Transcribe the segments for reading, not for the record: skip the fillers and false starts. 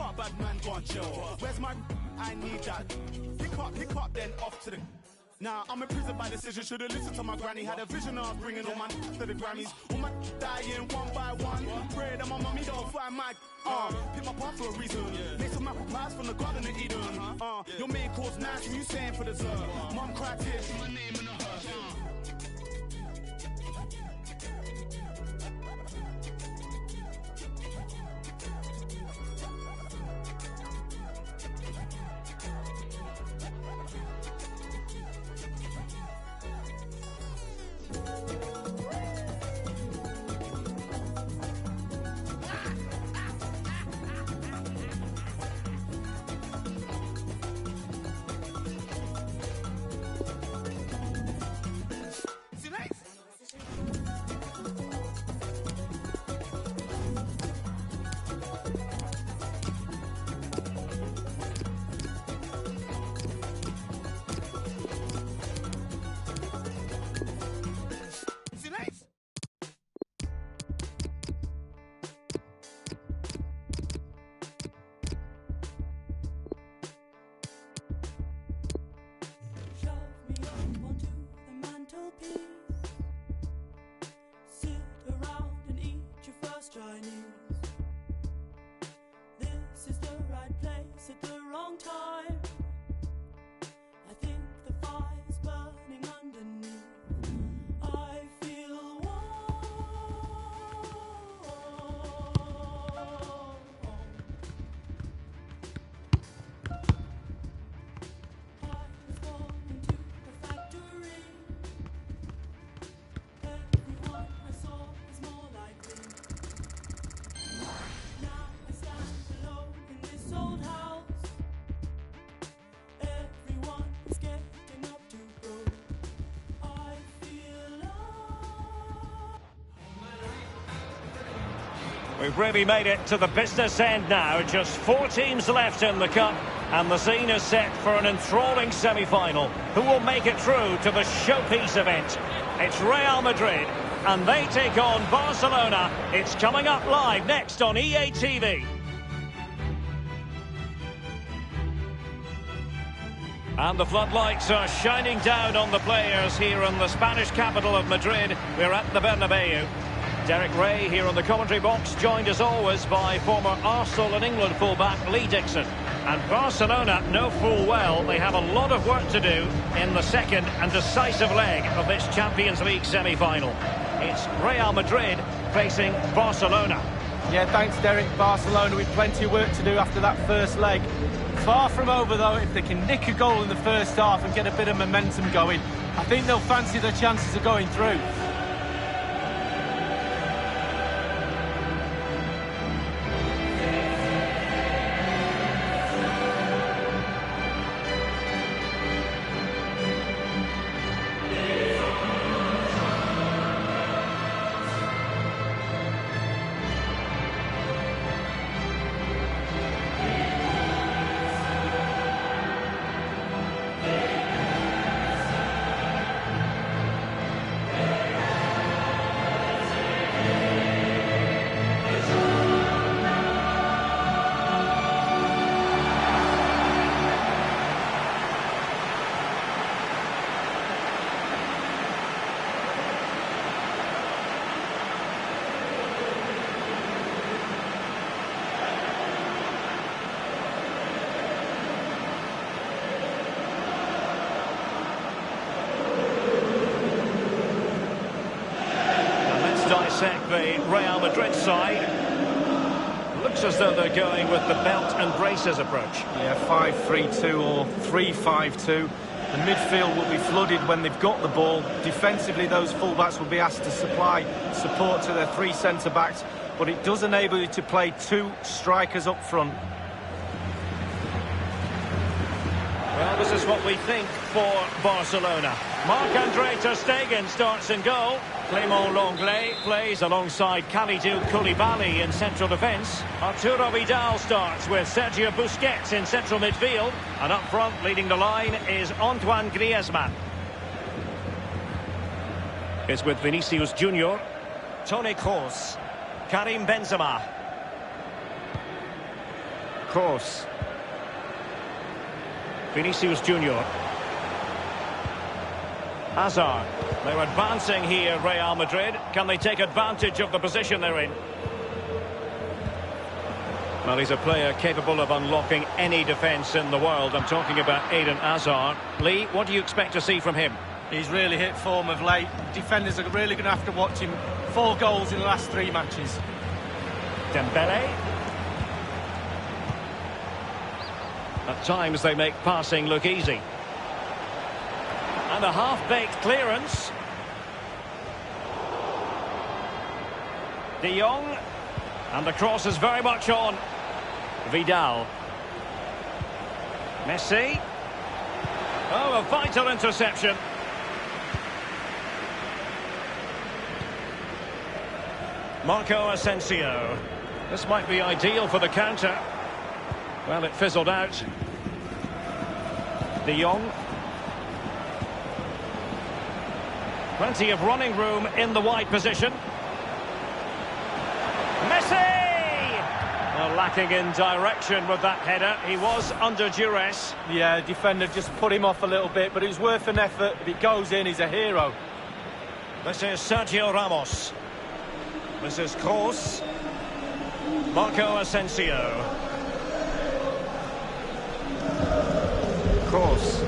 part bad man gone chill. Where's my? I need that. Pick up, then off to the. Nah, I'm in prison by decision. Should've listened to my granny. Had a vision of bringing all my to the Grammys. All my dying one by one. Pray that my mommy don't find my. Pick my path for a reason. Make some apple pies from the Garden of Eden. Your main course nice and you saying for dessert. Mom cried tears to my name in a hearse. We've really made it to the business end now. Just 4 teams left in the Cup, and the scene is set for an enthralling semi-final. Who will make it through to the showpiece event? It's Real Madrid, and they take on Barcelona. It's coming up live next on EA TV. And the floodlights are shining down on the players here in the Spanish capital of Madrid. We're at the Bernabeu. Derek Ray here on the commentary box, joined as always by former Arsenal and England fullback Lee Dixon. And Barcelona know full well they have a lot of work to do in the second and decisive leg of this Champions League semi-final. It's Real Madrid facing Barcelona. Yeah, thanks Derek. Barcelona with plenty of work to do after that first leg. Far from over though. If they can nick a goal in the first half and get a bit of momentum going, I think they'll fancy their chances of going through. Dissect the Real Madrid side. Looks as though they're going with the belt and braces approach. Yeah, 5-3-2 or 3-5-2. The midfield will be flooded when they've got the ball. Defensively, those fullbacks will be asked to supply support to their 3 centre-backs, but it does enable you to play 2 strikers up front. Well, this is what we think for Barcelona. Marc-Andre ter Stegen starts in goal. Clément Lenglet plays alongside Kalidou Koulibaly in central defence. Arturo Vidal starts with Sergio Busquets in central midfield. And up front, leading the line, is Antoine Griezmann. It's with Vinicius Junior, Toni Kroos, Karim Benzema. Kroos. Vinicius Junior. Hazard. They're advancing here, Real Madrid. Can they take advantage of the position they're in? Well, he's a player capable of unlocking any defence in the world. I'm talking about Eden Hazard. Lee, what do you expect to see from him? He's really hit form of late. Defenders are really going to have to watch him. 4 goals in the last 3 matches. Dembele. At times they make passing look easy. And a half-baked clearance. De Jong. And the cross is very much on. Vidal. Messi. Oh, a vital interception. Marco Asensio. This might be ideal for the counter. Well, it fizzled out. De Jong. Plenty of running room in the wide position. Messi! Well, lacking in direction with that header. He was under duress. Yeah, defender just put him off a little bit, but it was worth an effort. If it goes in, he's a hero. This is Sergio Ramos. This is Kroos. Marco Asensio. Kroos.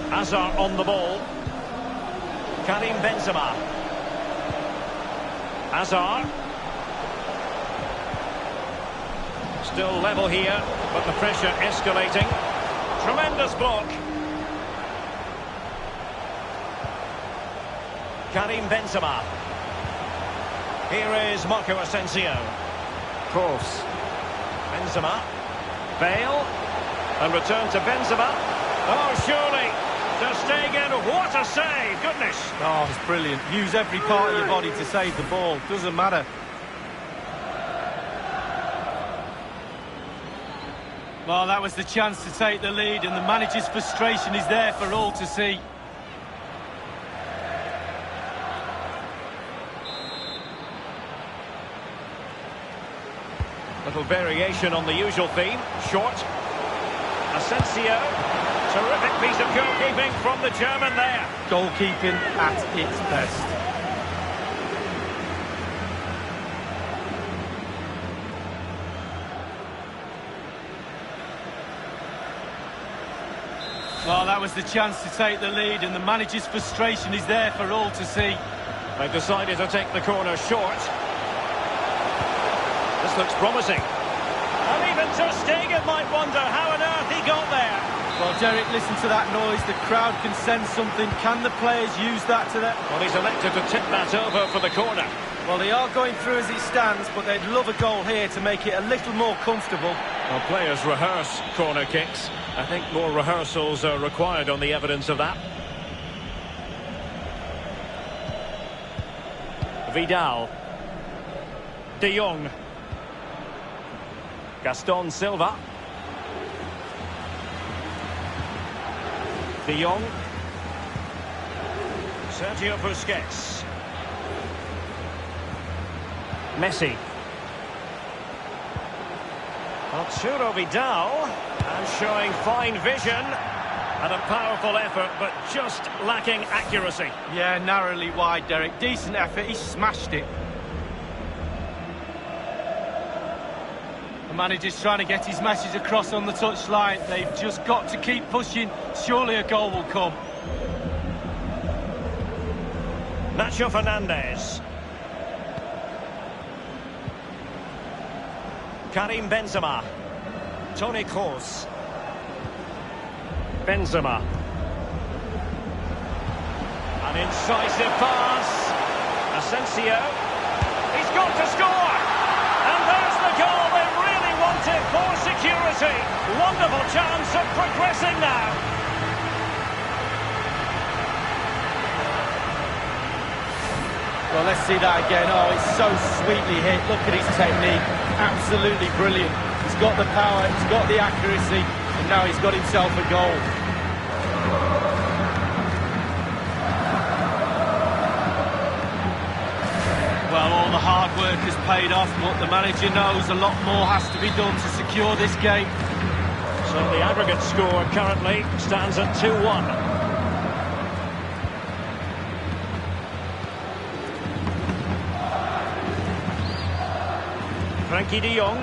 Hazard on the ball. Karim Benzema. Hazard. Still level here, but the pressure escalating. Tremendous block. Karim Benzema. Here is Marco Asensio. Kroos. Benzema. Bale. And return to Benzema. Oh, surely. Ter Stegen, what a save. Goodness. Oh, it's brilliant. Use every part of your body to save the ball. Doesn't matter. Well, that was the chance to take the lead, and the manager's frustration is there for all to see. Little variation on the usual theme. Short. Asensio. Terrific piece of goalkeeping from the German there. Goalkeeping at its best. Well, that was the chance to take the lead, and the manager's frustration is there for all to see. They've decided to take the corner short. This looks promising. And even Ter Stegen might wonder how on earth he got there. Well, Derek, listen to that noise. The crowd can sense something. Can the players use that to their... Well, he's elected to tip that over for the corner. Well, they are going through as it stands, but they'd love a goal here to make it a little more comfortable. Well, players rehearse corner kicks. I think more rehearsals are required on the evidence of that. Vidal. De Jong. Gaston Silva. De Jong. Sergio Busquets. Messi. Arturo Vidal. And showing fine vision. And a powerful effort, but just lacking accuracy. Yeah, narrowly wide, Derek. Decent effort. He smashed it. The manager's trying to get his message across on the touchline. They've just got to keep pushing. Surely a goal will come. Nacho Fernandez. Karim Benzema. Toni Kroos. Benzema. An incisive pass. Asensio. He's got to score. And there's the goal they really wanted for security. Wonderful chance of progressing now. Well, let's see that again. Oh, it's so sweetly hit. Look at his technique. Absolutely brilliant. He's got the power, he's got the accuracy, and now he's got himself a goal. Well, all the hard work has paid off, but the manager knows a lot more has to be done to secure this game. So the aggregate score currently stands at 2-1. Frankie de Jong.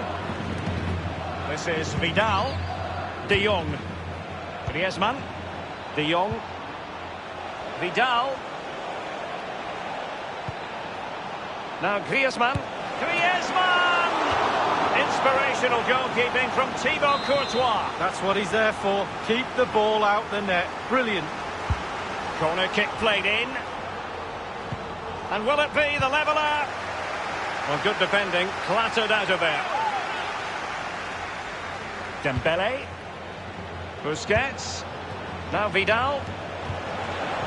This is Vidal. De Jong. Griezmann. De Jong. Vidal. Now Griezmann. Griezmann! Inspirational goalkeeping from Thibaut Courtois. That's what he's there for. Keep the ball out the net. Brilliant. Corner kick played in. And will it be the leveller? Well, good defending, clattered out of there. Dembele. Busquets. Now Vidal.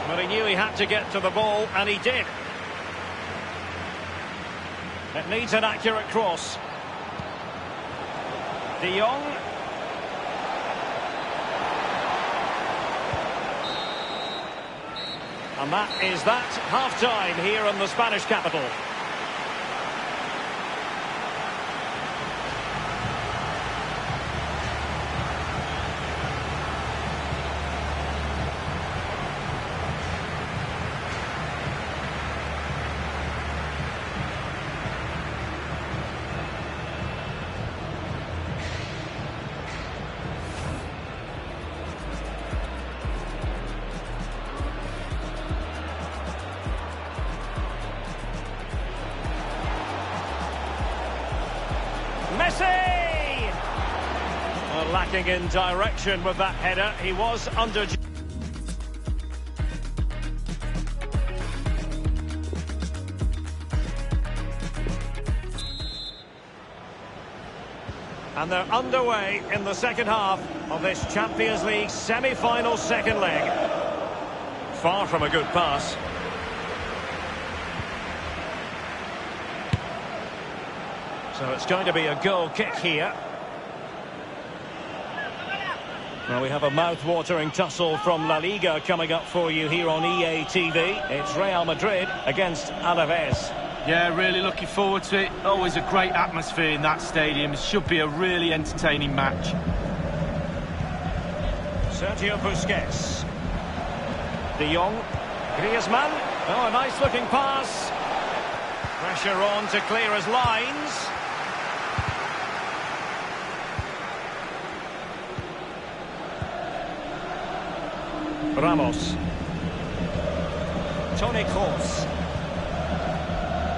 But he knew he had to get to the ball, and he did. It needs an accurate cross. De Jong. And that is that. Half-time here in the Spanish capital. Messi! Well, lacking in direction with that header. He was under... And they're underway in the second half of this Champions League semi-final second leg. Far from a good pass. So it's going to be a goal kick here. Well, we have a mouth-watering tussle from La Liga coming up for you here on EA TV. It's Real Madrid against Alaves. Yeah, really looking forward to it. Always a great atmosphere in that stadium. It should be a really entertaining match. Sergio Busquets. De Jong. Griezmann. Oh, a nice-looking pass. Pressure on to clear his lines. Ramos. Toni Kroos.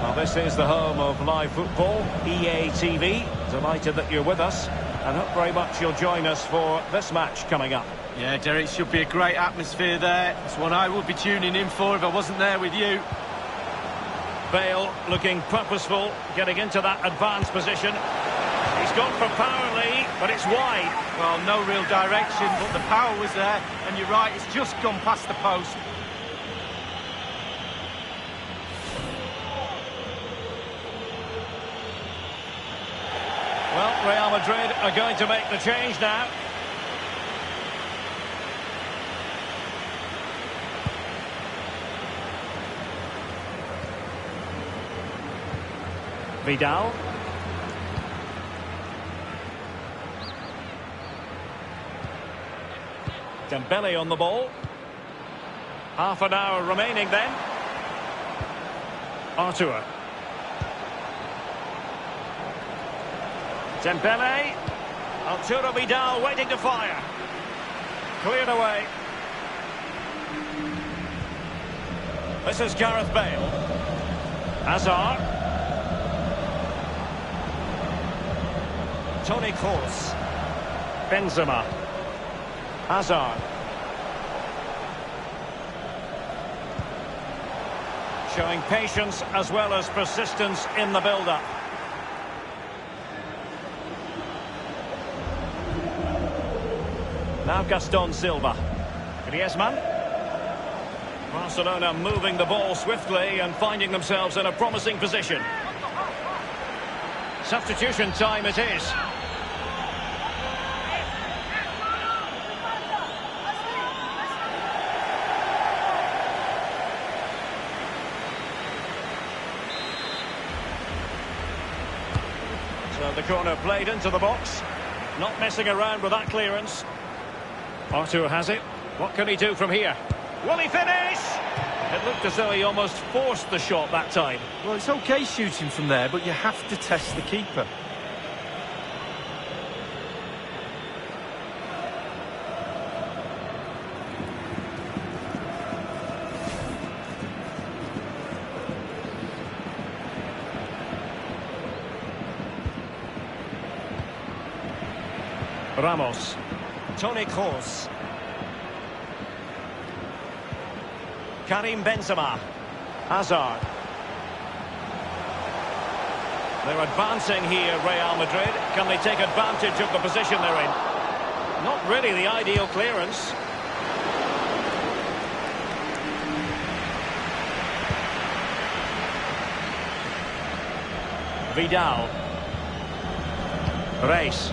Well, this is the home of live football, EA TV. Delighted that you're with us, and hope very much you'll join us for this match coming up. Yeah, Derek, should be a great atmosphere there. It's one I would be tuning in for if I wasn't there with you. Bale looking purposeful, getting into that advanced position. He's gone for power, Lee, but it's wide. Well, no real direction, but the power was there, and you're right, it's just gone past the post. Well, Real Madrid are going to make the change now. Vidal. Dembele on the ball. Half an hour remaining then. Artur. Dembele. Arturo Vidal waiting to fire. Cleared away. This is Gareth Bale. Hazard. Toni Kroos. Benzema. Hazard. Showing patience as well as persistence in the build-up. Now Gaston Silva. Griezmann. Barcelona moving the ball swiftly and finding themselves in a promising position. Substitution time it is. the corner played into the box. Not messing around with that clearance. Arthur has it. What can he do from here? Will he finish? It looked as though he almost forced the shot that time. Well, it's okay shooting from there, but you have to test the keeper. Ramos. Toni Kroos. Karim Benzema. Hazard. They're advancing here, Real Madrid. Can they take advantage of the position they're in? Not really the ideal clearance. Vidal. Reis.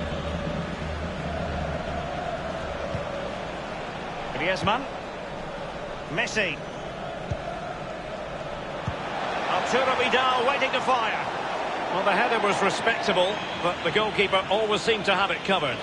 Griezmann. Messi. Arturo Vidal waiting to fire. Well, the header was respectable, but the goalkeeper always seemed to have it covered.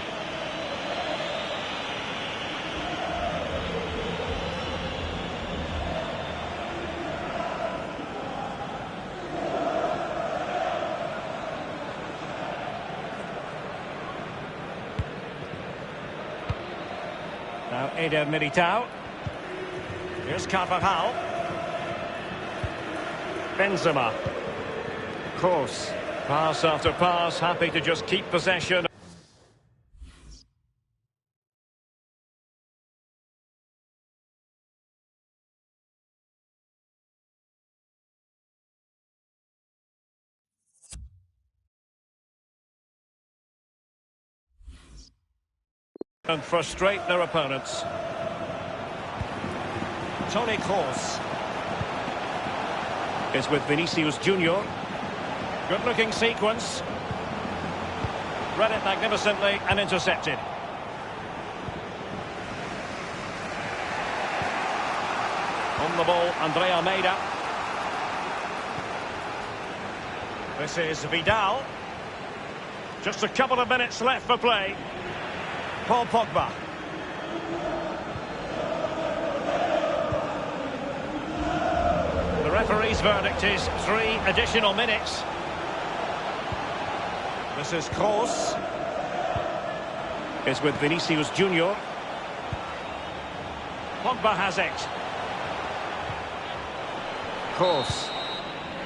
Now Eder Militao. Here's Carvajal. Benzema. Kroos. Pass after pass, happy to just keep possession. And frustrate their opponents. Toni Kroos is with Vinicius Junior. Good-looking sequence. Read it magnificently and intercepted. On the ball, Andre Almeida. This is Vidal. Just a couple of minutes left for play. Paul Pogba. The referee's verdict is 3 additional minutes. This is Kroos. Is with Vinicius Junior. Pogba has it. Kroos.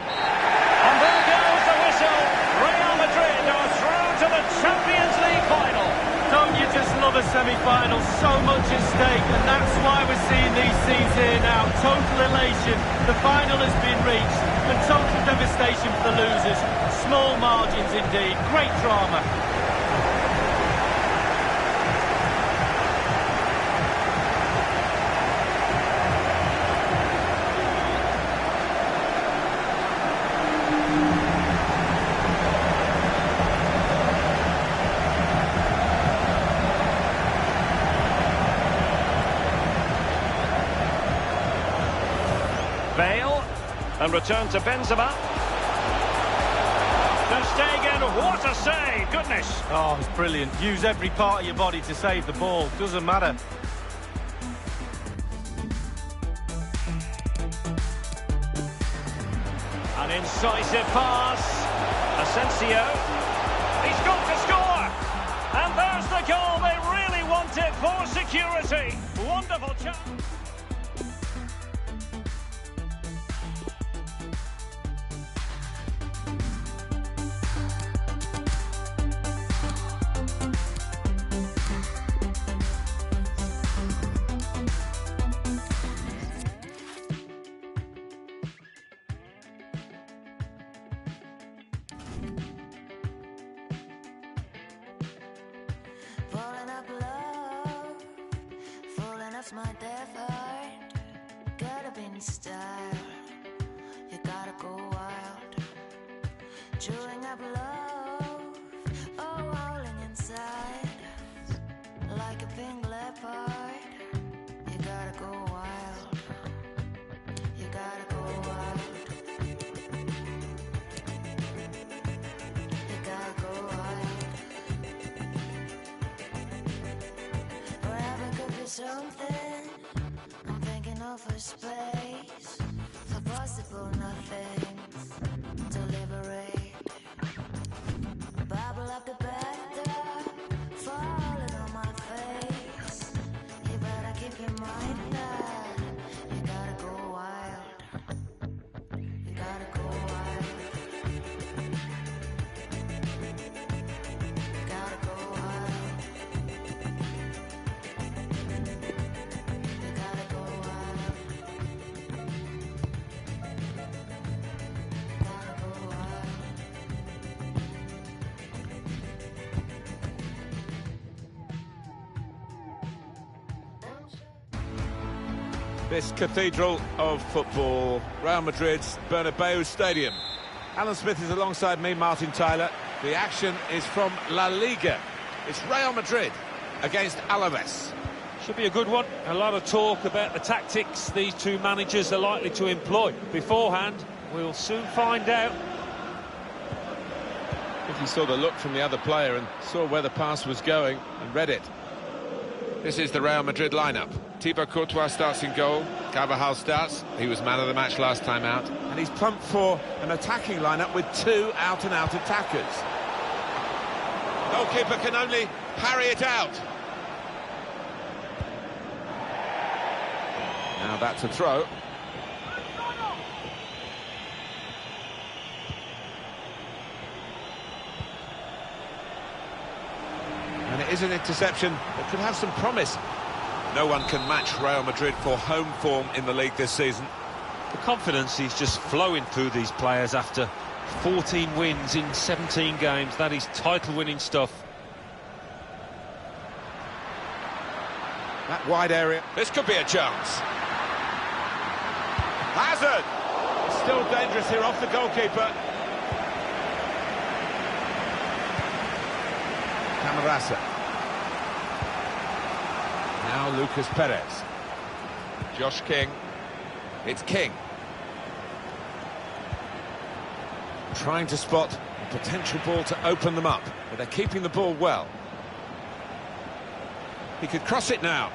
And there goes the whistle. Real Madrid are through to the Champions League final. Don't you just love a semi-final? So much at stake, and that's why we're seeing these scenes here now. Total elation. The final has been reached, and total devastation for the losers. Small margins indeed. Great drama. Bale, and return to Benzema. Ter Stegen, what a save, goodness. Oh, it's brilliant. Use every part of your body to save the ball. Doesn't matter. An incisive pass. Asensio. He's got to score. And there's the goal they really wanted for security. Wonderful chance. Falling up love, falling off my death heart. Gotta be in style, you gotta go wild. Chewing up love, oh, rolling inside. Like a pink leopard, you gotta go wild. You gotta go wild. You gotta go wild. something. I'm thinking of a space for possible nothings to liberate. Bubble up the bathtub, falling on my face. You better keep your mind that you gotta go wild. You gotta go wild. You gotta go wild. You gotta go wild. You gotta go wild. This cathedral of football, Real Madrid's Bernabeu Stadium. Alan Smith is alongside me, Martin Tyler. The action is from La Liga. It's Real Madrid against Alaves. Should be a good one. A lot of talk about the tactics these two managers are likely to employ beforehand. We'll soon find out. I think he saw the look from the other player and saw where the pass was going and read it. This is the Real Madrid lineup. Thibaut Courtois starts in goal. Carvajal starts. He was man of the match last time out. And he's pumped for an attacking lineup with two out-and-out attackers. Goalkeeper can only parry it out. Now that's a throw. And it is an interception that could have some promise. No one can match Real Madrid for home form in the league this season. The confidence is just flowing through these players after 14 wins in 17 games. That is title-winning stuff. That wide area. This could be a chance. Hazard! It's still dangerous here off the goalkeeper. Camarasa. Now Lucas Perez. Josh King. It's King. Trying to spot a potential ball to open them up, but they're keeping the ball well. He could cross it now.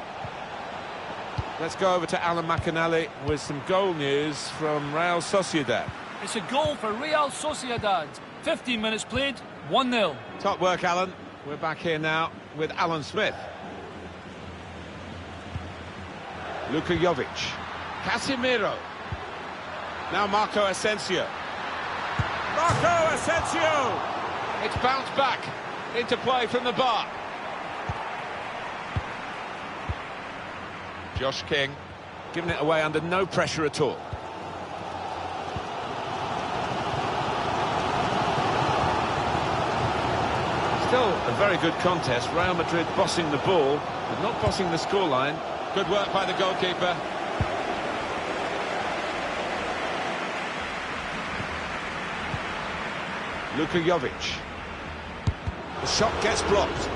Let's go over to Alan McAnally with some goal news from Real Sociedad. It's a goal for Real Sociedad. 15 minutes played, 1-0. Top work, Alan. We're back here now with Alan Smith. Luka Jovic. Casemiro. Now Marco Asensio. Marco Asensio! It's bounced back into play from the bar. Josh King giving it away under no pressure at all. Still a very good contest. Real Madrid bossing the ball, but not bossing the scoreline. Good work by the goalkeeper. Luka Jovic. The shot gets blocked.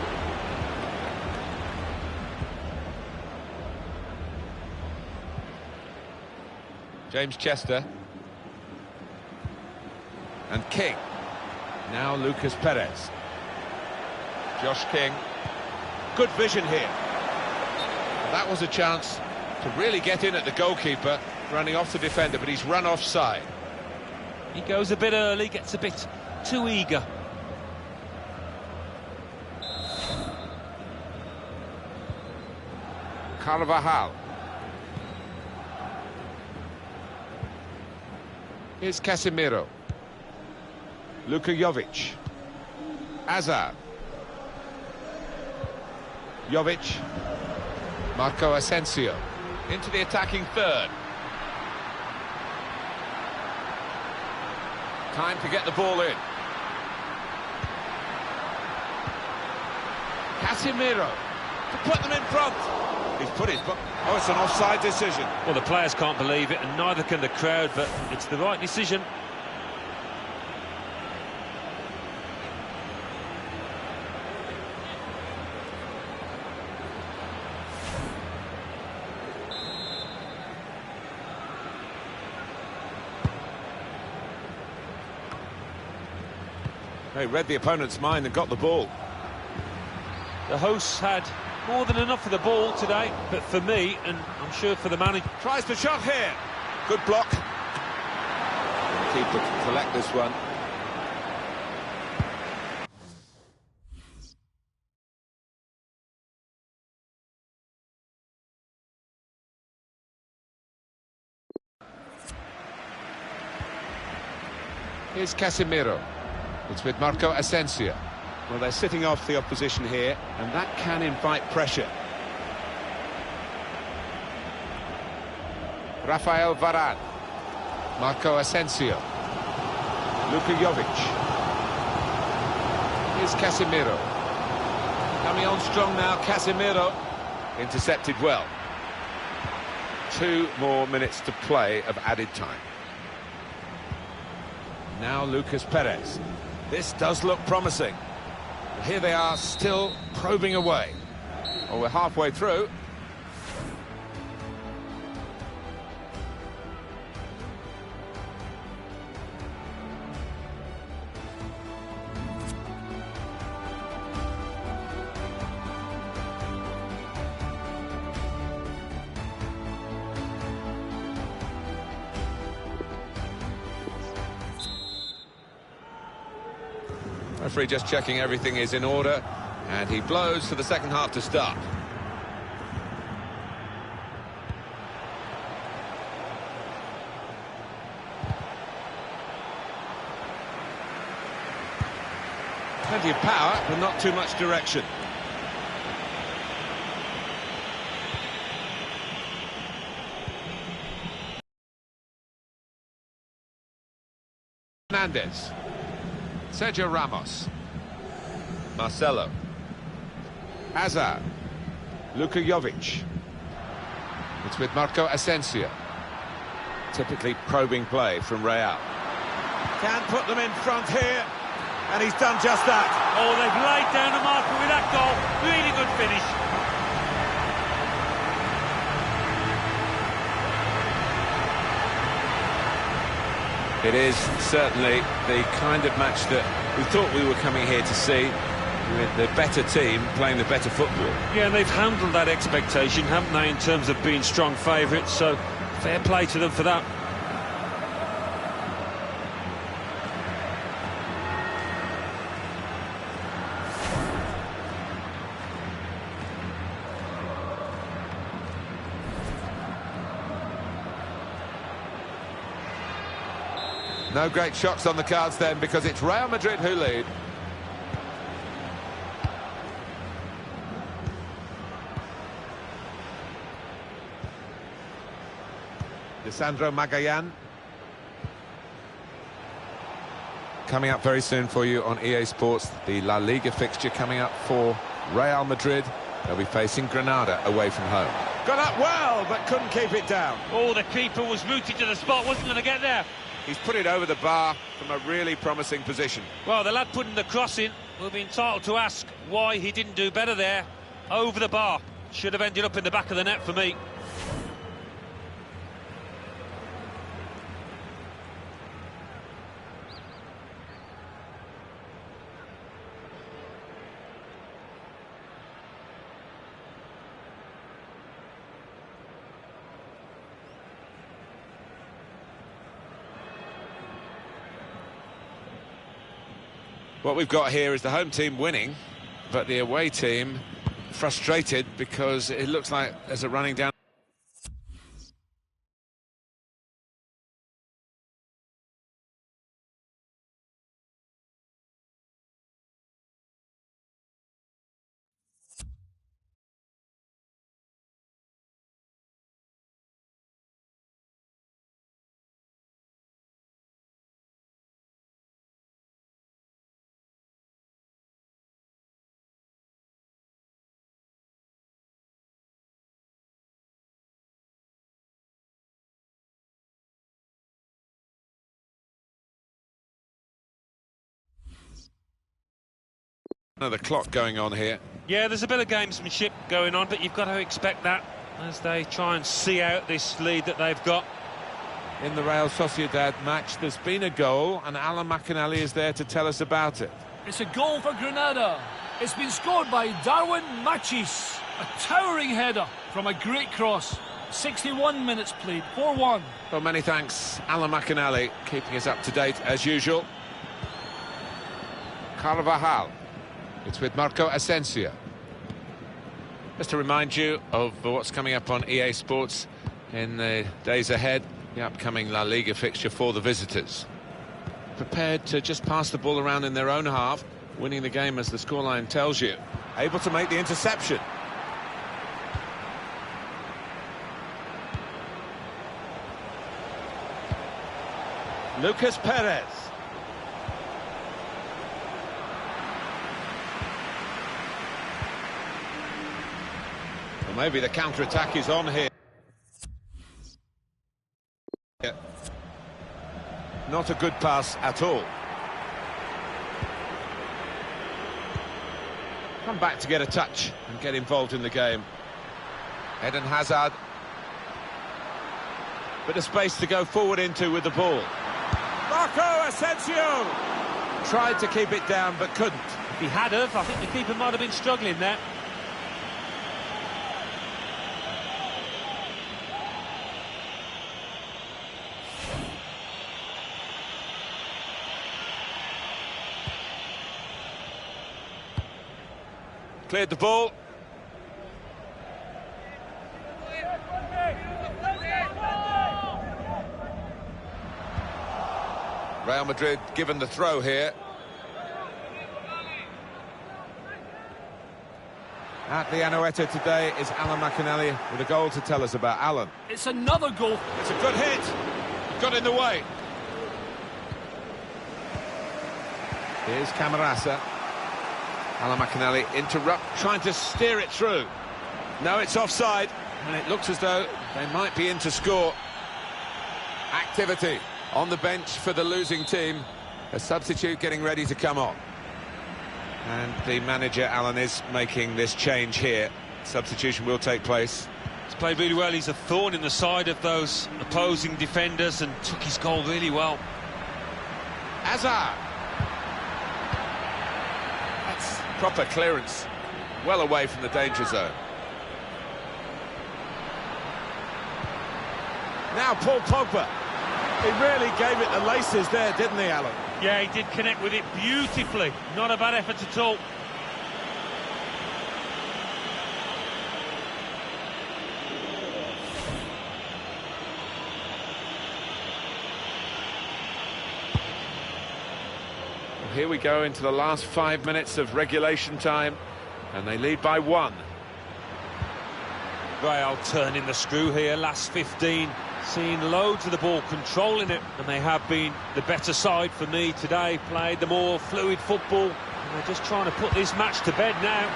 James Chester. And King. Now Lucas Perez. Josh King. Good vision here. That was a chance to really get in at the goalkeeper, running off the defender, but he's run offside. He goes a bit early, gets a bit too eager. Carvajal. Here's Casemiro. Luka Jovic. Hazard. Jovic. Marco Asensio. Into the attacking third. Time to get the ball in. Casemiro. To put them in front. He's put his... Oh, it's an offside decision. Well, the players can't believe it, and neither can the crowd, but it's the right decision. They read the opponent's mind and got the ball. The hosts had more than enough for the ball today, but for me, and I'm sure for the manager... Tries the shot here. Good block. Keeper can collect this one. Here's Casemiro. It's with Marco Asensio. Well, they're sitting off the opposition here, and that can invite pressure. Rafael Varane. Marco Asensio. Luka Jovic. Here's Casemiro. Coming on strong now, Casemiro. Intercepted well. 2 more minutes to play of added time. Now Lucas Perez. This does look promising. Here they are, still probing away. Well, we're halfway through. Referee just checking everything is in order, and he blows for the second half to start. Plenty of power, but not too much direction. Hernandez. Sergio Ramos. Marcelo. Hazard. Luka Jovic. It's with Marco Asensio. Typically probing play from Real. Can put them in front here, and he's done just that. Oh, they've laid down a marker with that goal. Really good finish. It is certainly the kind of match that we thought we were coming here to see, with the better team playing the better football. Yeah, and they've handled that expectation, haven't they, in terms of being strong favourites, so fair play to them for that. No great shots on the cards then, because it's Real Madrid who lead. Lisandro Magayan. Coming up very soon for you on EA Sports, the La Liga fixture coming up for Real Madrid. They'll be facing Granada away from home. Got up well, but couldn't keep it down. Oh, the keeper was rooted to the spot, wasn't going to get there. He's put it over the bar from a really promising position. Well, the lad putting the cross in will be entitled to ask why he didn't do better there. Over the bar. Should have ended up in the back of the net for me. What we've got here is the home team winning, but the away team frustrated because it looks like there's a running down. Another clock going on here. Yeah, there's a bit of gamesmanship going on, but you've got to expect that as they try and see out this lead that they've got. In the Real Sociedad match, there's been a goal, and Alan McInally is there to tell us about it. It's a goal for Granada. It's been scored by Darwin Machis. A towering header from a great cross. 61 minutes played, 4-1. Well, many thanks, Alan McInally, keeping us up to date as usual. Carvajal. It's with Marco Asensio. Just to remind you of what's coming up on EA Sports in the days ahead, the upcoming La Liga fixture for the visitors. Prepared to just pass the ball around in their own half, winning the game as the scoreline tells you. Able to make the interception. Lucas Perez. Well, maybe the counter-attack is on here. Not a good pass at all. Come back to get a touch and get involved in the game. Eden Hazard. Bit of space to go forward into with the ball. Marco Asensio! Tried to keep it down, but couldn't. If he had have, I think the keeper might have been struggling there. Cleared the ball. Real Madrid given the throw here. At the Anoeta today is Alan McInally with a goal to tell us about. Alan. It's another goal. It's a good hit. Got in the way. Here's Camarasa. Alan McInally interrupt, trying to steer it through. No, it's offside, and it looks as though they might be in to score. Activity on the bench for the losing team. A substitute getting ready to come on. And the manager, Alan, is making this change here. Substitution will take place. He's played really well. He's a thorn in the side of those opposing defenders and took his goal really well. Hazard. That's proper clearance. Well away from the danger zone. Now Paul Pogba. He really gave it the laces there, didn't he, Alan? Yeah, he did connect with it beautifully. Not a bad effort at all. Well, here we go into the last 5 minutes of regulation time, and they lead by 1. Real turning the screw here, last 15. Seeing loads of the ball, controlling it, and they have been the better side for me today. Played the more fluid football, and they're just trying to put this match to bed now.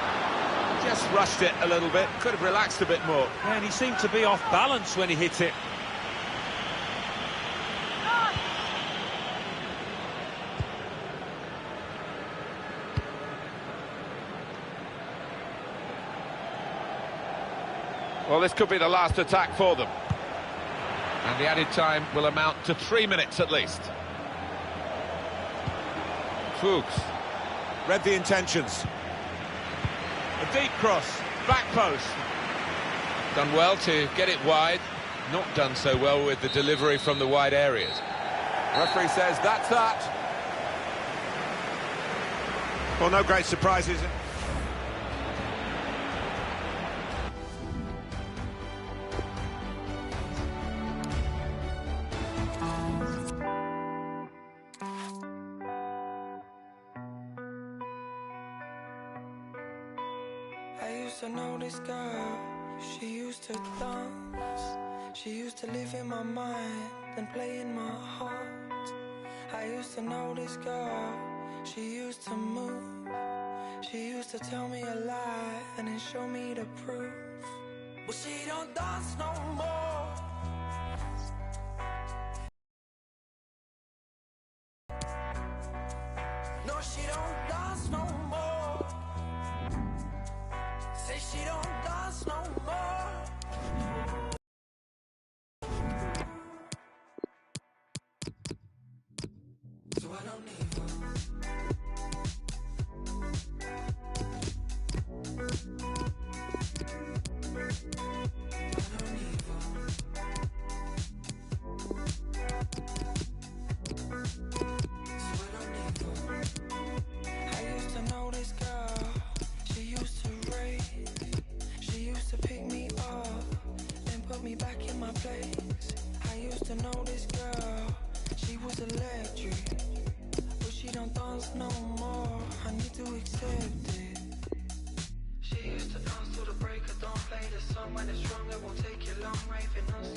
Just rushed it a little bit, could have relaxed a bit more. Yeah, and he seemed to be off balance when he hit it. Well, this could be the last attack for them. And the added time will amount to 3 minutes at least. Fuchs. Read the intentions. A deep cross, back post. Done well to get it wide. Not done so well with the delivery from the wide areas. Referee says that's that. Well, no great surprises. I used to know this girl, she used to dance. She used to live in my mind and play in my heart. I used to know this girl, she used to move. She used to tell me a lie and then show me the proof. Well, she don't dance no more. No, she don't dance no more. Say she don't dance no more. So I don't need one.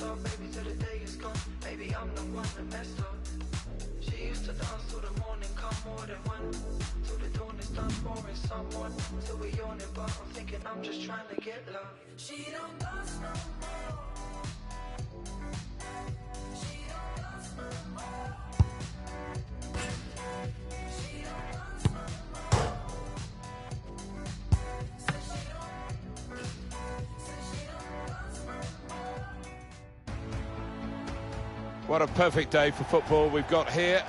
stop, baby, till the day is gone. Maybe I'm the one that messed up. She used to dance till the morning, come more than one. Till the dawn is done, boring someone. Till we own it, but I'm thinking I'm just trying to get love. She don't dance no more. She don't dance no more. She don't dance no more. Say she don't dance no more. What a perfect day for football we've got here.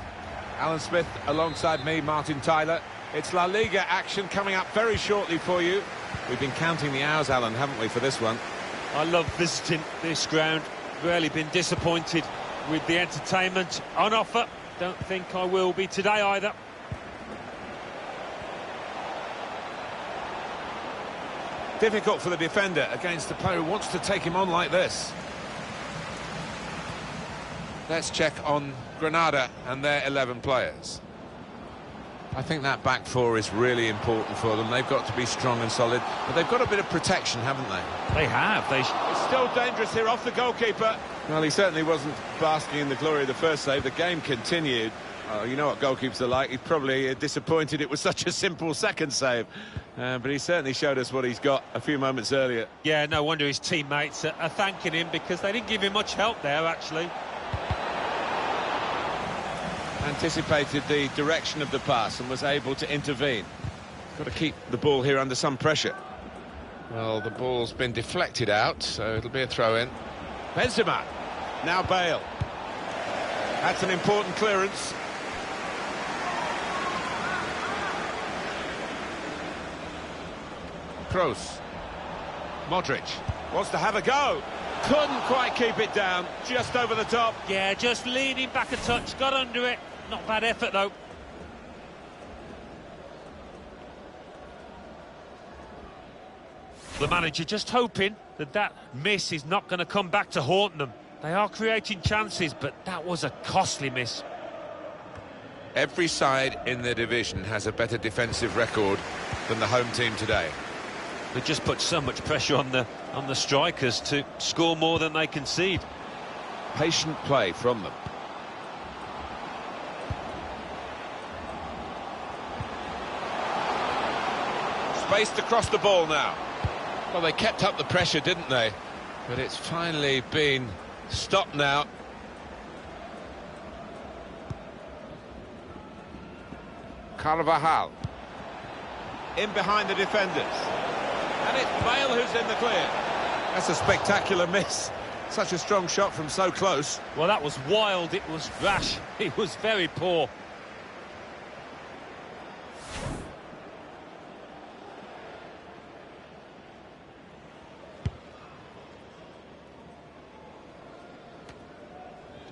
Alan Smith alongside me, Martin Tyler. It's La Liga action coming up very shortly for you. We've been counting the hours, Alan, haven't we, for this one? I love visiting this ground. Rarely been disappointed with the entertainment on offer. Don't think I will be today either. Difficult for the defender against the player who wants to take him on like this. Let's check on Granada and their 11 players. I think that back four is really important for them. They've got to be strong and solid, but they've got a bit of protection, haven't they? They have. It's still dangerous here off the goalkeeper. Well, he certainly wasn't basking in the glory of the first save. The game continued. You know what goalkeepers are like. He's probably disappointed it was such a simple second save. But he certainly showed us what he's got a few moments earlier. Yeah, no wonder his teammates are thanking him, because they didn't give him much help there, actually. Anticipated the direction of the pass and was able to intervene. Got to keep the ball here under some pressure. Well, the ball's been deflected out, so it'll be a throw-in. Benzema, now Bale. That's an important clearance. Kroos. Modric wants to have a go. Couldn't quite keep it down, just over the top. Yeah, just leaning back a touch, got under it. Not bad effort, though. The manager just hoping that that miss is not going to come back to haunt them. They are creating chances, but that was a costly miss. Every side in the division has a better defensive record than the home team today. They just put so much pressure on the strikers to score more than they concede. Patient play from them. Spaced across the ball now. Well, they kept up the pressure, didn't they? But it's finally been stopped now. Carvajal. In behind the defenders. And it's Bale who's in the clear. That's a spectacular miss. Such a strong shot from so close. Well, that was wild, it was rash, it was very poor.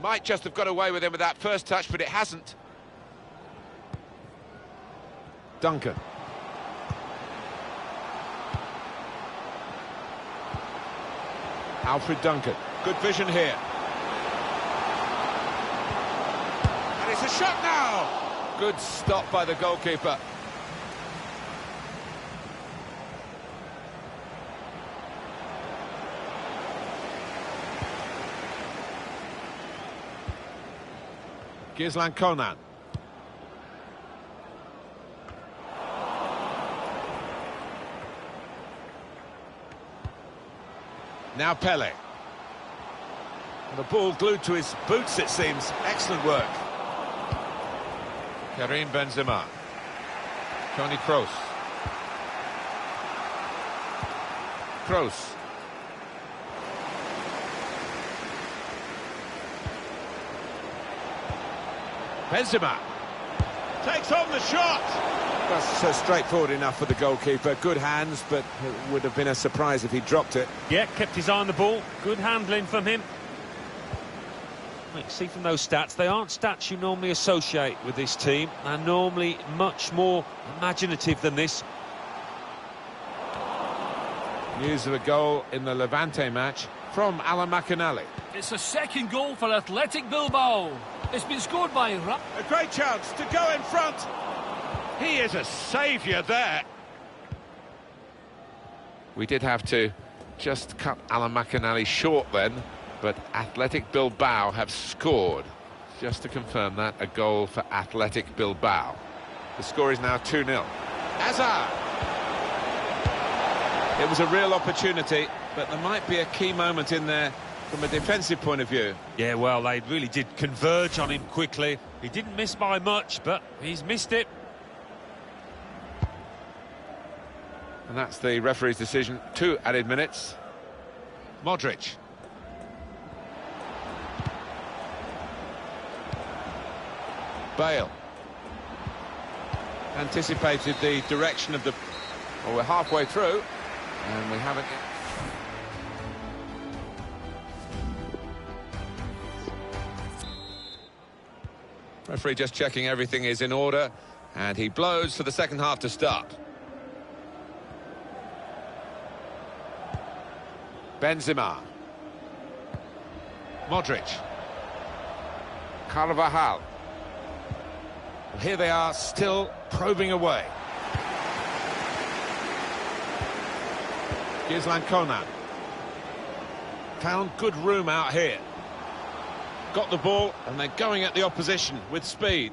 Might just have got away with him with that first touch, but it hasn't. Duncan. Alfred Duncan. Good vision here. And it's a shot now! Good stop by the goalkeeper. Gislan Konan. Now Pele. And the ball glued to his boots, it seems. Excellent work. Karim Benzema. Toni Kroos. Kroos. Benzema takes on the shot. That's straightforward enough for the goalkeeper. Good hands, but it would have been a surprise if he dropped it. Yeah, kept his eye on the ball. Good handling from him. You can see from those stats, they aren't stats you normally associate with this team. They're normally much more imaginative than this. News of a goal in the Levante match from Alan McInally. It's a second goal for Athletic Bilbao. It's been scored by A great chance to go in front. He is a saviour there. We did have to just cut Alan McInally short then. but Athletic Bilbao have scored. Just to confirm that, a goal for Athletic Bilbao. The score is now 2-0. Hazard! It was a real opportunity, but there might be a key moment in there from a defensive point of view. Yeah, well, they really did converge on him quickly. He didn't miss by much, but he's missed it. And that's the referee's decision. 2 added minutes. Modric. Bale. Anticipated the direction of the... Well, we're halfway through, and we haven't... Referee just checking everything is in order, and he blows for the second half to start. Benzema. Modric. Carvajal. Well, here they are, still probing away. Gislan Konan. Found good room out here. Got the ball, and they're going at the opposition with speed.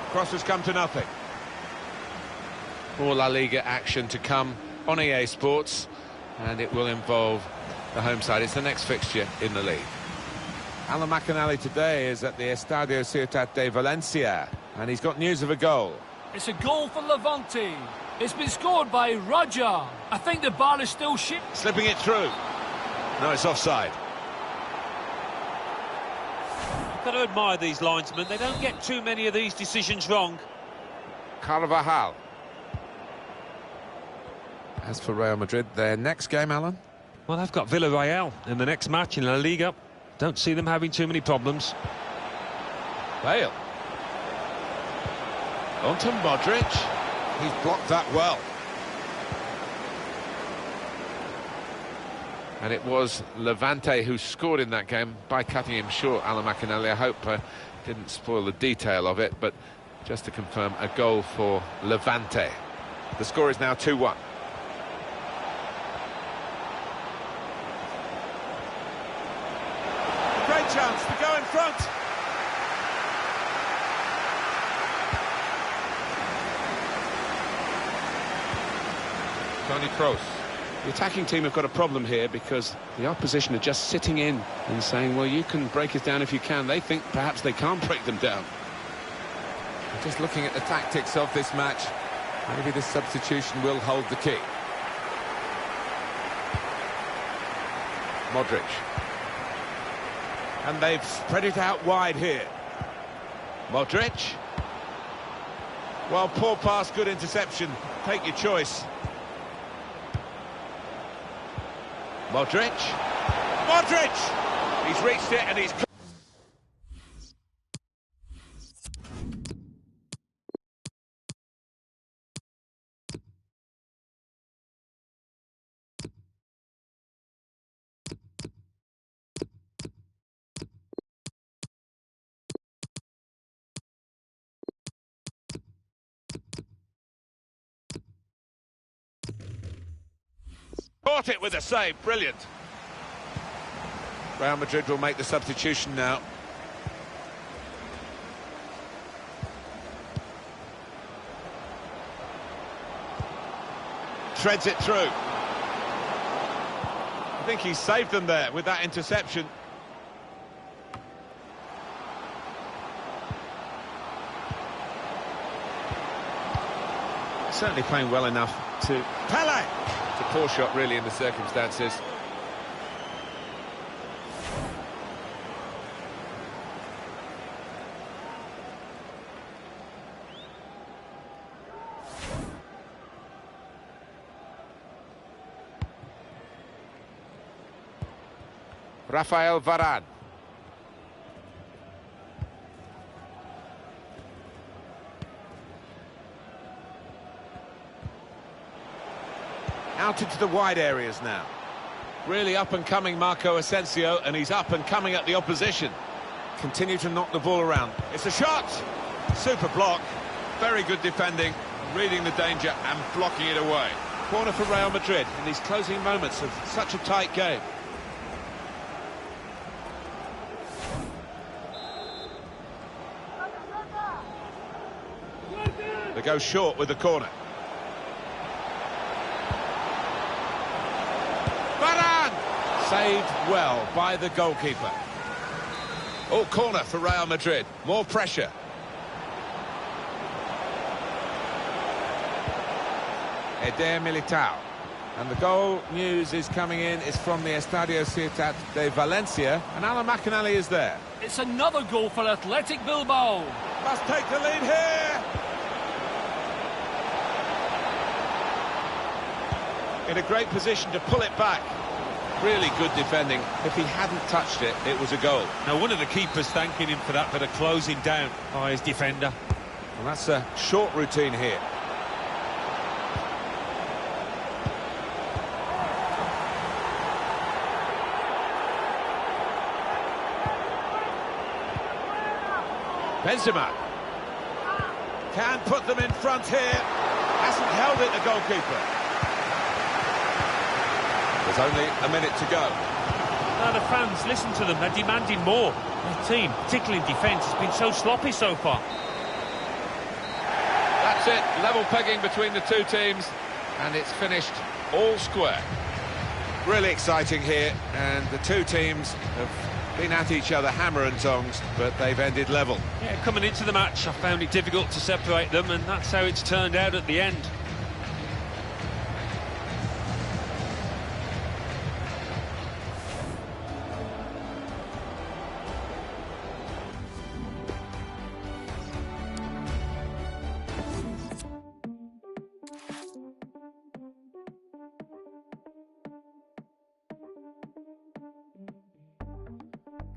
Cross has come to nothing. More La Liga action to come on EA Sports, and it will involve the home side. It's the next fixture in the league. Alan McInally today is at the Estadio Ciutat de Valencia, and he's got news of a goal. It's a goal for Levante. It's been scored by Roger. I think the bar is still shit. Slipping it through. No, it's offside. You've got to admire these linesmen. They don't get too many of these decisions wrong. Carvajal. As for Real Madrid, their next game, Alan? Well, they've got Villarreal in the next match in La Liga. Don't see them having too many problems. Bale. On to Modric. He's blocked that well. And it was Levante who scored in that game by cutting him short, Alan McInally. I hope didn't spoil the detail of it, but just to confirm, a goal for Levante. The score is now 2-1. Great chance to go in front. Toni Kroos. The attacking team have got a problem here because the opposition are just sitting in and saying, well, you can break us down if you can. They think perhaps they can't break them down. Just looking at the tactics of this match, maybe this substitution will hold the key. Modric. And they've spread it out wide here. Modric. Well, poor pass, good interception. Take your choice. Modric. Modric! He's reached it and he's... Caught it with a save, brilliant. Real Madrid will make the substitution now. Threads it through. I think he saved them there with that interception. Certainly playing well enough to... Pele! It's a poor shot, really, in the circumstances. Rafael Varane. Out into the wide areas now. Really up-and-coming Marco Asensio, and he's up-and-coming at the opposition. Continue to knock the ball around. It's a shot! Super block. Very good defending, reading the danger and blocking it away. Corner for Real Madrid in these closing moments of such a tight game. go short with the corner. Varane! Saved well by the goalkeeper. Oh, corner for Real Madrid. More pressure. Eder Militao. And the goal news is coming in. It's from the Estadio Ciutat de Valencia. And Alan McInally is there. It's another goal for Athletic Bilbao. Must take the lead here. In a great position to pull it back. Really good defending. If he hadn't touched it, it was a goal. Now, one of the keepers thanking him for that bit of closing down by his defender. And that's a short routine here. Benzema can put them in front here. Hasn't held it, the goalkeeper. There's only a minute to go. Now the fans, listen to them, they're demanding more. Their team, particularly in defence, has been so sloppy so far. That's it, level pegging between the two teams, and it's finished all square. Really exciting here, and the two teams have been at each other hammer and tongs, but they've ended level. Yeah, coming into the match, I found it difficult to separate them, and that's how it's turned out at the end.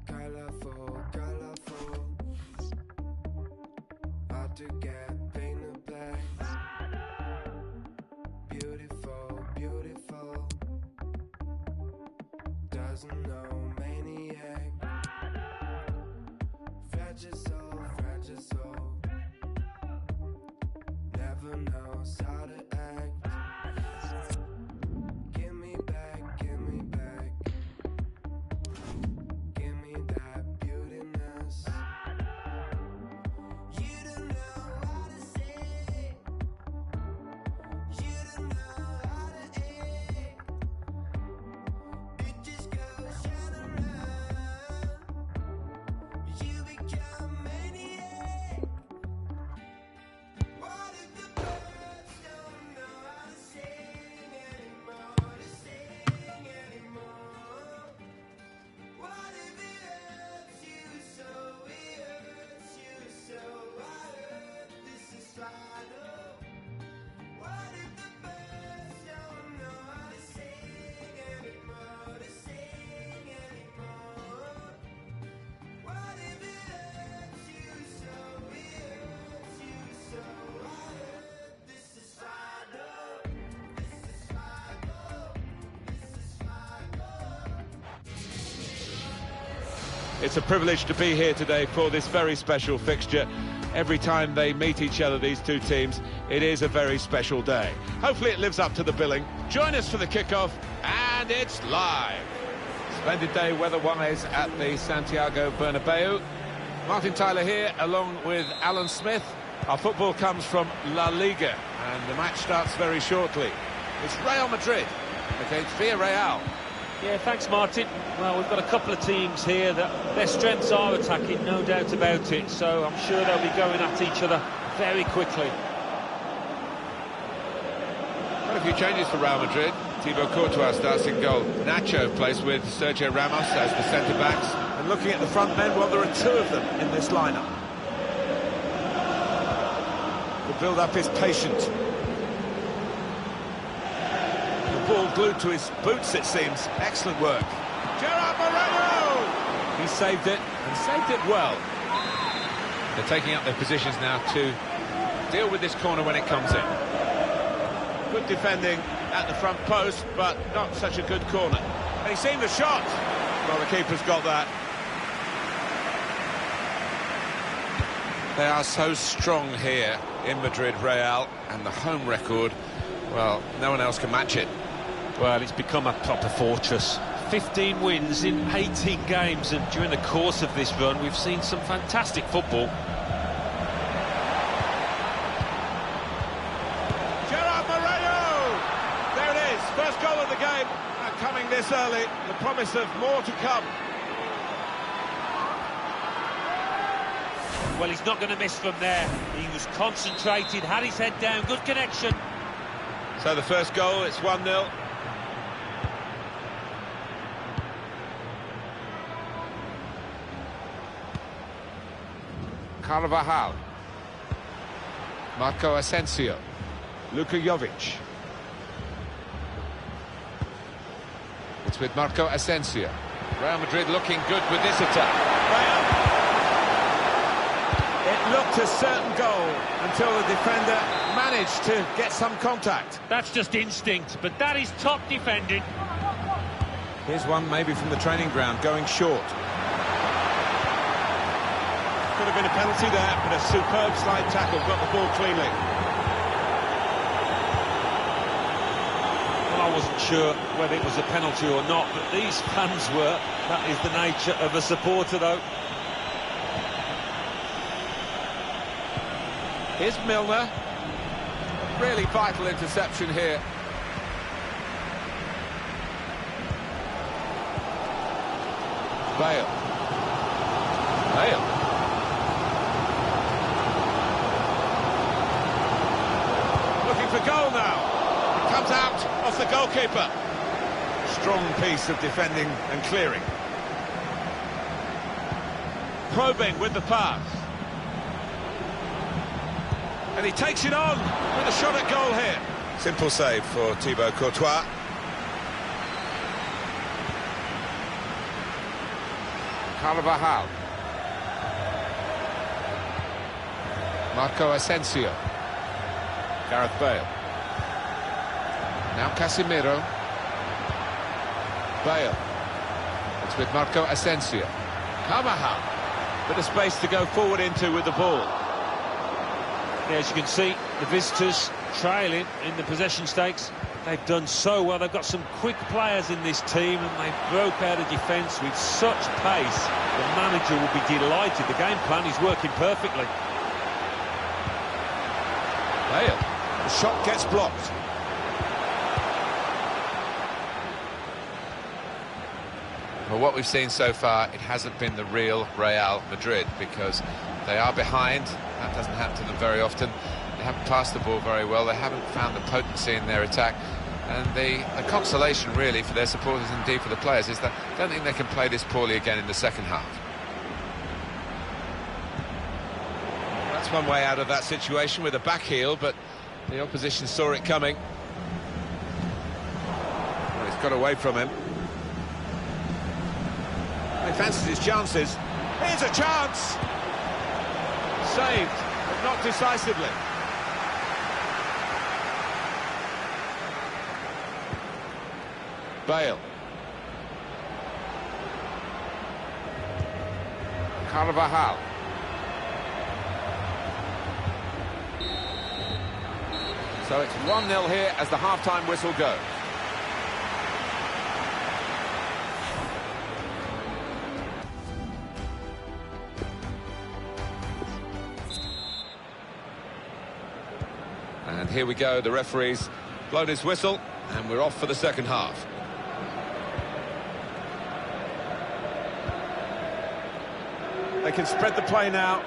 Colourful, hard to get painted black. Beautiful, beautiful, doesn't know maniac. Fragile soul, never knows how to act. Give me back, give me back. Give me that beautiness. You don't know how to say. You don't know how to act. It just goes shine around. You become maniac. What if the birds don't know how to sing anymore? To sing anymore. What if it hurts you so, it hurts you so? I heard this is final. What if the birds don't know how to sing anymore? To sing anymore. What if it hurts you so, it hurts you so? I heard this is final. This is final. This is final. It's a privilege to be here today for this very special fixture. Every time they meet each other, these two teams, it is a very special day. Hopefully it lives up to the billing. Join us for the kickoff, and it's live. Splendid day weather-wise at the Santiago Bernabeu. Martin Tyler here, along with Alan Smith. Our football comes from La Liga, and the match starts very shortly. It's Real Madrid against Villarreal. Yeah, thanks, Martin. Well, we've got a couple of teams here that their strengths are attacking, no doubt about it. So I'm sure they'll be going at each other very quickly. Quite a few changes for Real Madrid. Thibaut Courtois starts in goal. Nacho plays with Sergio Ramos as the centre-backs. And looking at the front men, well, there are two of them in this lineup. The build-up is patient. Ball glued to his boots, it seems. Excellent work. Gerard Moreno! He saved it, and saved it well. They're taking up their positions now to deal with this corner when it comes in. Good defending at the front post, but not such a good corner. And he's seen the shot. Well, the keeper's got that. They are so strong here in Madrid, Real, and the home record, well, no one else can match it. Well, it's become a proper fortress. 15 wins in 18 games, and during the course of this run, we've seen some fantastic football. the game, and coming this early, the promise of more to come. Well, he's not going to miss from there. He was concentrated, had his head down, good connection. So the first goal, it's 1-0. Carvajal. Marco Asensio. Luka Jovic. It's with Marco Asensio. Real Madrid looking good with this attack. It looked a certain goal until the defender managed to get some contact. That's just instinct, but that is top defending. Here's one maybe from the training ground, going short. Could have been a penalty there, but a superb slide tackle, got the ball cleanly. Well, I wasn't sure whether it was a penalty or not, but these fans were. That is the nature of a supporter, though. Here's Milner. Really vital interception here. Bale. Looking for goal now. It comes out off the goalkeeper. Strong piece of defending and clearing. Probing with the pass. And he takes it on with a shot at goal here. Simple save for Thibaut Courtois. Carvajal. Marco Asensio. Gareth Bale. Now Casemiro. Bale. It's with Marco Asensio. Carvajal. Bit of space to go forward into with the ball. Yeah, as you can see, the visitors trailing in the possession stakes. They've done so well. They've got some quick players in this team, and they broke out of defence with such pace. The manager will be delighted. The game plan is working perfectly. Bale. The shot gets blocked. Well, what we've seen so far, it hasn't been the real Real Madrid, because they are behind. That doesn't happen to them very often. They haven't passed the ball very well. They haven't found the potency in their attack. And the consolation, really, for their supporters and indeed for the players is that I don't think they can play this poorly again in the second half. That's one way out of that situation with a back heel, but the opposition saw it coming. Well, he's got away from him. He fancies his chances. Here's a chance! Saved, but not decisively. Bale. Carvajal. So it's 1-0 here as the half-time whistle goes. And here we go, the referee's blown his whistle, and we're off for the second half. They can spread the play now.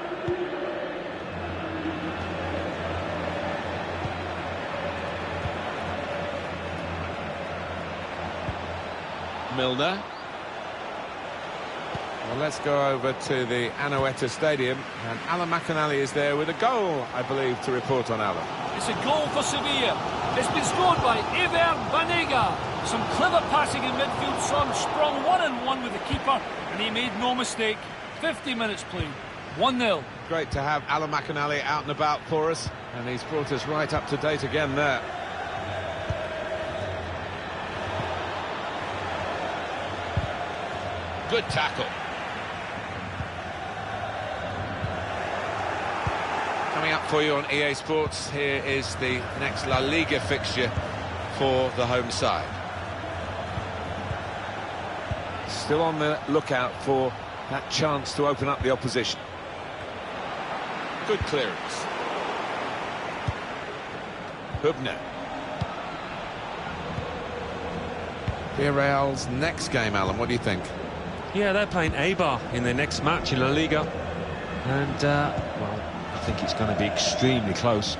Milner. Well, let's go over to the Anoeta Stadium, and Alan McInally is there with a goal, I believe, to report on, Alan. It's a goal for Sevilla. It's been scored by Ever Banega. Some clever passing in midfield saw him sprung 1-on-1 with the keeper, and he made no mistake. 50 minutes played. 1-0. Great to have Alan McInally out and about for us, and he's brought us right up to date again there. Good tackle. Coming up for you on EA Sports, here is the next La Liga fixture for the home side. Still on the lookout for that chance to open up the opposition. Good clearance. Hübner. Villarreal's next game, Alan, what do you think? Yeah, they're playing Eibar in their next match in La Liga. And, well, I think it's going to be extremely close.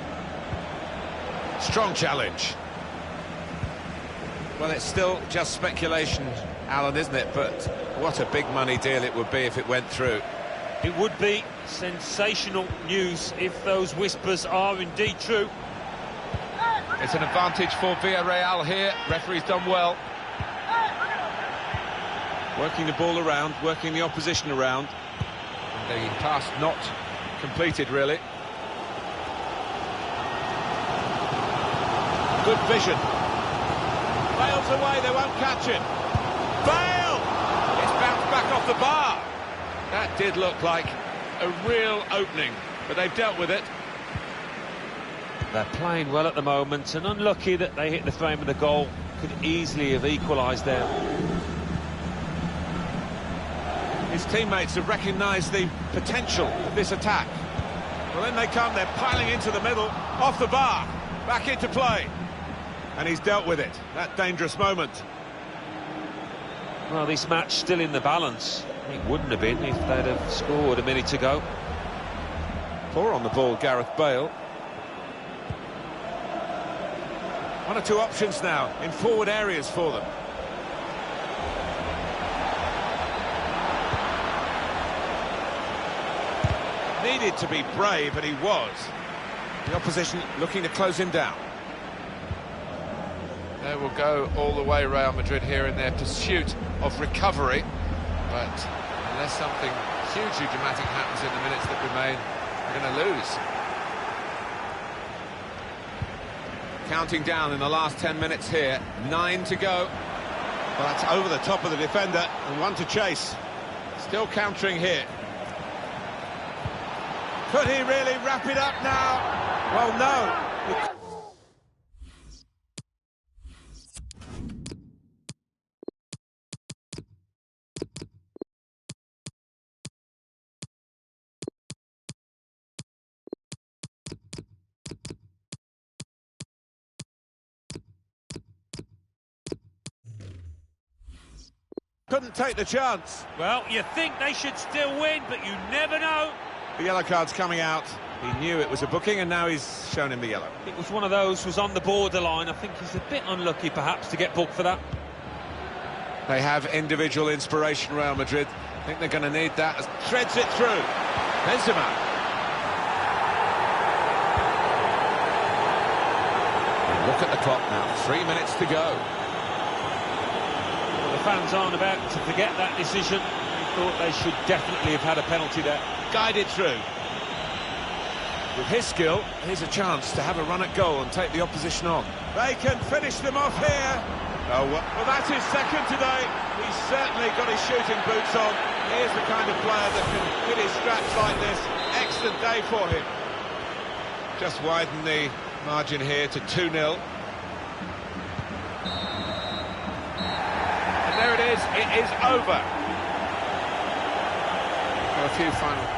Strong challenge. Well, it's still just speculation, Alan, isn't it? But what a big money deal it would be if it went through. It would be sensational news if those whispers are indeed true. It's an advantage for Villarreal here. Referee's done well. Working the ball around, working the opposition around. The pass not completed, really. Good vision. Bale's away, they won't catch it. Bale! It's bounced back off the bar. That did look like a real opening, but they've dealt with it. They're playing well at the moment, and unlucky that they hit the frame of the goal. Could easily have equalised there. His teammates have recognised the potential of this attack. Well, in they come, they're piling into the middle, off the bar, back into play. And he's dealt with it, that dangerous moment. Well, this match still in the balance. It wouldn't have been if they'd have scored a minute to go. 4 on the ball, Gareth Bale. 1 or 2 options now in forward areas for them. Needed to be brave, and he was. The opposition looking to close him down. They will go all the way, Real Madrid, here in their pursuit of recovery. But unless something hugely dramatic happens in the minutes that remain, they're going to lose. Counting down in the last 10 minutes here, 9 to go. Well, that's over the top of the defender, and 1 to chase. Still countering here. Could he really wrap it up now? Well, no. Couldn't take the chance. Well, you think they should still win, but you never know. The yellow card's coming out. He knew it was a booking, and now he's shown him the yellow. It was one of those, was on the borderline. I think he's a bit unlucky, perhaps, to get booked for that. They have individual inspiration, Real Madrid. I think they're going to need that. Threads it through. Benzema. Look at the clock now. 3 minutes to go. Well, the fans aren't about to forget that decision. They thought they should definitely have had a penalty there. Guided through. With his skill, here's a chance to have a run at goal and take the opposition on. They can finish them off here. Oh, well, that's his second today. He's certainly got his shooting boots on. He is the kind of player that can hit his straps like this. Excellent day for him. Just widen the margin here to 2-0. And there it is. It is over. A few final.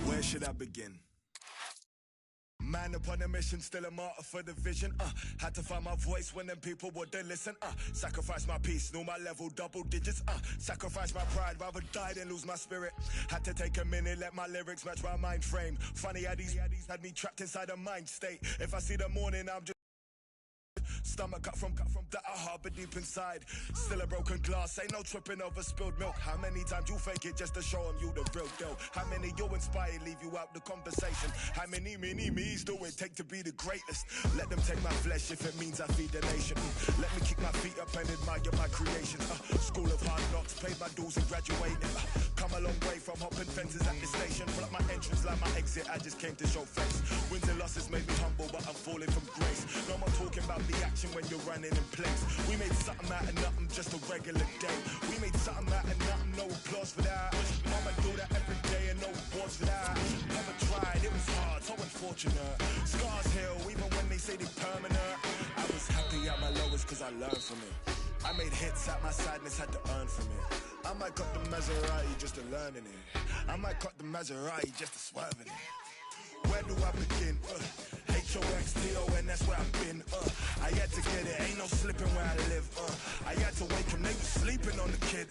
Where should I begin? Man upon a mission, still a martyr for the vision. Had to find my voice when them people wouldn't listen. Sacrifice my peace, knew my level, double digits. Sacrifice my pride, rather die than lose my spirit. Had to take a minute, let my lyrics match my mind frame. Funny how these had me trapped inside a mind state. If I see the morning, I'm just stomach cut from that I harbor deep inside. Still a broken glass, ain't no tripping over spilled milk. How many times you fake it just to show them you the real deal? How many you inspire, leave you out the conversation? How many me's do it take to be the greatest? Let them take my flesh if it means I feed the nation. Let me kick my feet up and admire my creations. School of hard knocks, paid my dues and graduated. Come a long way from hopping fences at the station. Pull up my entrance like my exit, I just came to show face. Wins and losses made me humble, but I'm falling from grace. No more talking about the action when you're running in place. We made something out of nothing, just a regular day. We made something out of nothing, no applause for that. Mama do that every day and no awards for that. Mama tried, it was hard, so unfortunate. Scars heal, even when they say they permanent. I was happy at my lowest cause I learned from it. I made hits at my sadness, had to earn from it. I might cut the Maserati just to learn in it. I might cut the Maserati just to swerve in it. Where do I begin? H-O-X-T-O-N, that's where I've been. I had to get it, ain't no slipping where I live. I had to wake him, they was sleeping on the kid.